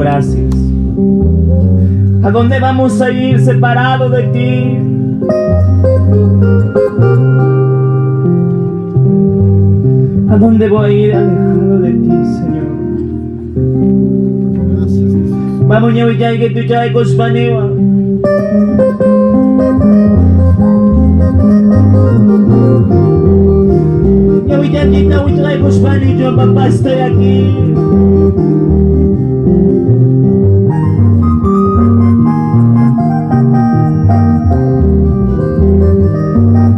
gracias. ¿A dónde vamos a ir separados de ti? ¿A dónde voy a ir alejado de ti, Señor? Vamos, ñawiyay que tú ya kusbaniwa. Ñawiyay kita ujay kusbani, yo papá estoy aquí.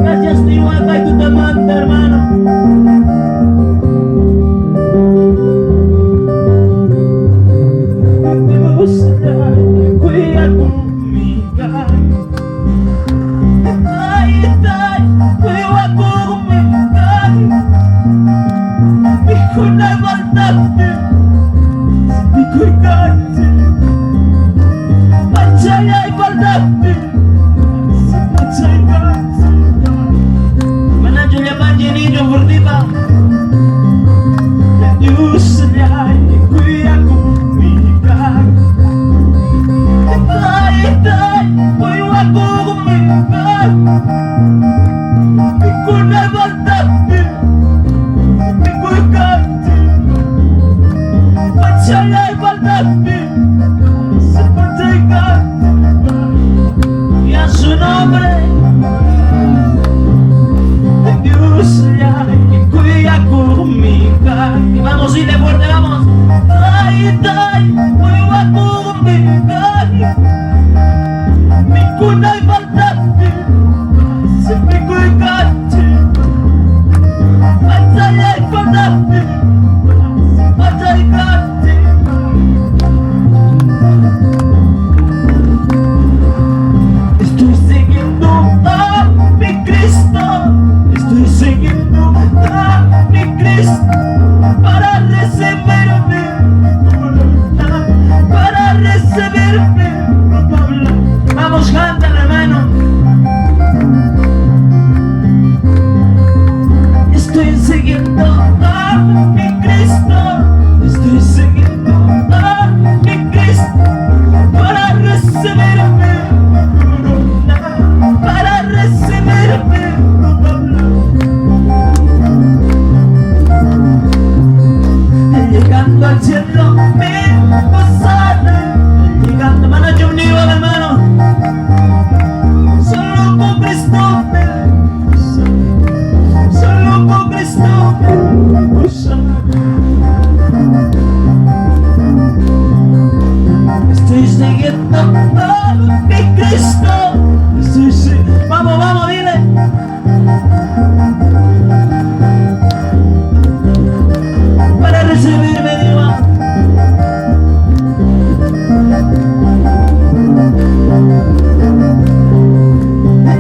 Gracias, Tihuaca y tu tamanta, hermano. KUYAKUQMI Mikuna baldatte Mikuy kante Macayay baldatte Macay kante Mana Julia Panjinino Furtiva DIOSLLAY KUYAKUQMI KUYAKUQMI Mikuna baldatte Mikuy kante Macayay baldatte Macay kante Y a su nombre DIOSLLAY KUYAKUQMI Y vamos, y de fuerte, vamos. KUYAKUQMI Mikunay baldatte Mikuy kante Macayay baldatte Macay kante Estoy siguiendo a mi Cristo. Estoy siguiendo a mi Cristo para recibirme, para recibirme. Vamos, cántale, hermano. Estoy siguiendo a mi Cristo. Estoy siguiendo a mi Cristo para recibirme, para recibirme. Llegando al cielo me gozaré. Llegando, hermano, yo unido, hermano. Solo con Cristo me gozaré. Solo con Cristo me gozaré. Estoy siguiendo a mi Cristo. Vamos, vamos, dile. Para recibirme, Dios.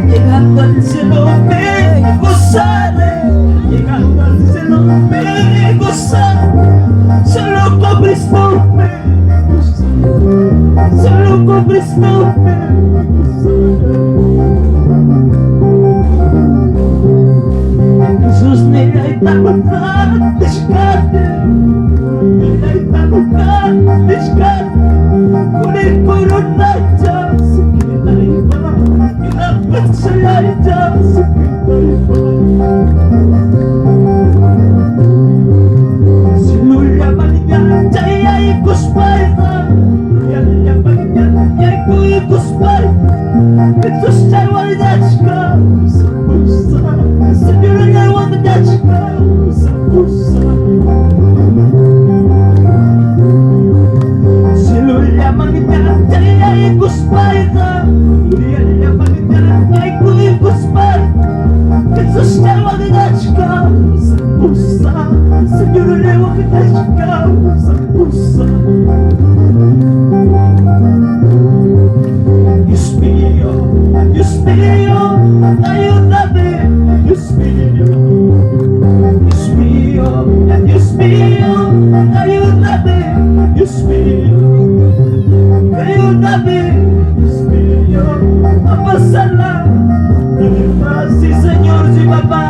Llegando al cielo me gozaré. Llegando al cielo me gozaré. Solo con Cristo me gozaré. Solo con Cristo me gozaré. Jesús nilay takutan dishkate. Nilay takutan dishkate. Kulit kurun na dyan sa kinay ba. Inapat sayay dyan sa kinay ba. Siluya palinyan jayay kuspay na. Yalya palinyan yay kuy kuspay. Jesús jay walidachka sa pusa. Señor yay walidachka sa pusa. Siluya palinyan jayay kuspay na. Yalya palinyan yay kuy kuspay. Jesús jay walidachka sa pusa. Señor yay walidachka sa pusa. Dios mío, ayúdame, Dios mío, Dios mío, Dios mío, ayúdame, Dios mío, ayúdame, Dios mío, a pasarla, sí, Señor, sí, papá.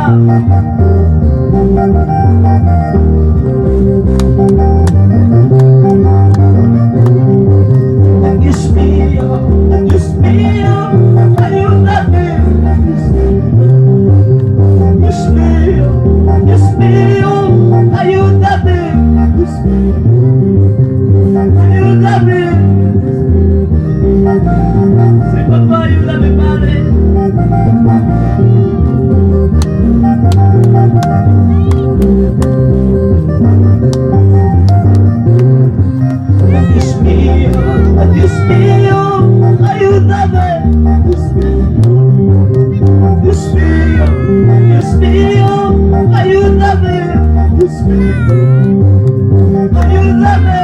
Ayúdame,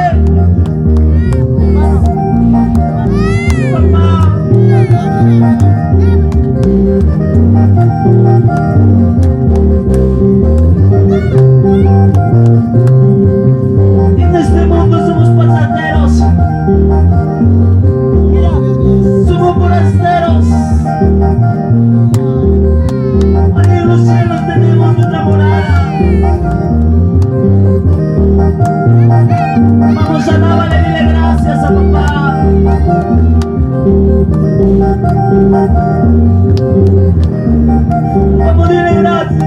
papá. En este mundo somos pasajeros, somos forasteros. Allí en los cielos tenemos nuestra morada. Vamos a alabarle y dile gracias a papá. Vamos a dile gracias.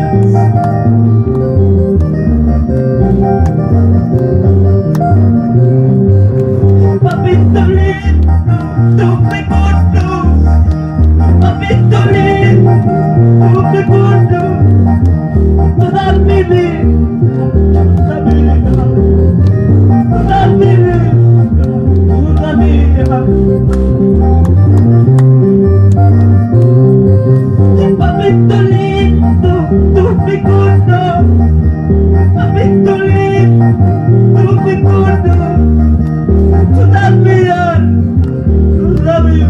Papito lindo, tú me conoces. Papito lindo, tú me conoces. Toda mi vida, toda mi vida, toda mi vida, toda mi vida. Papito lindo, tú me conoces. Papito lindo, tú me conoces. Toda mi vida, toda mi vida,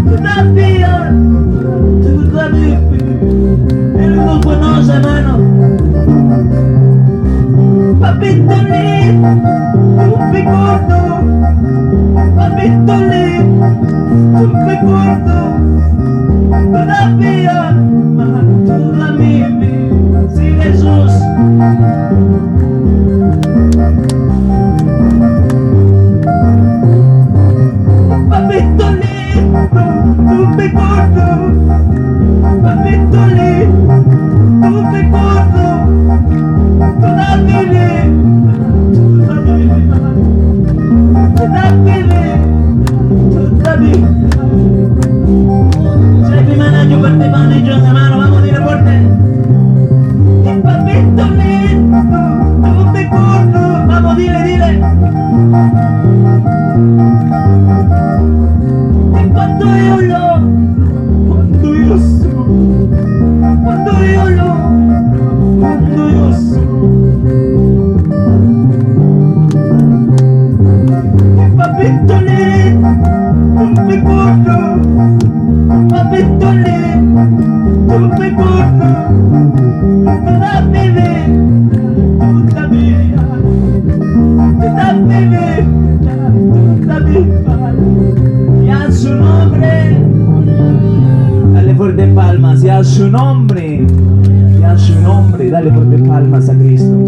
toda mi vida, toda mi vida. Él nos conoce, hermano. Papito lindo, tú me conoces. Papito lindo, tú me conoces. Toda mi vida, toda mi vida. Sí, Jesús. Papito lindo, tú me conoces. Papito lindo, tú me conoces. Toda mi vida, toda mi vida, toda mi vida, toda mi vida. Si mi mano yo fuerte, mano y yo, hermano, vamos a ir a fuerte. Papito lindo, tú me conoces. Vamos, dile, dile. Cuando yo subo, cuando yo subo, papito lindo, tú me conoces. Papito lindo, tú me conoces. Toda mi vida, toda mi vida, toda mi vida, toda mi vida. Y a su nombre, dale fuerte palmas, y a su nombre, dale fuerte palmas a Cristo.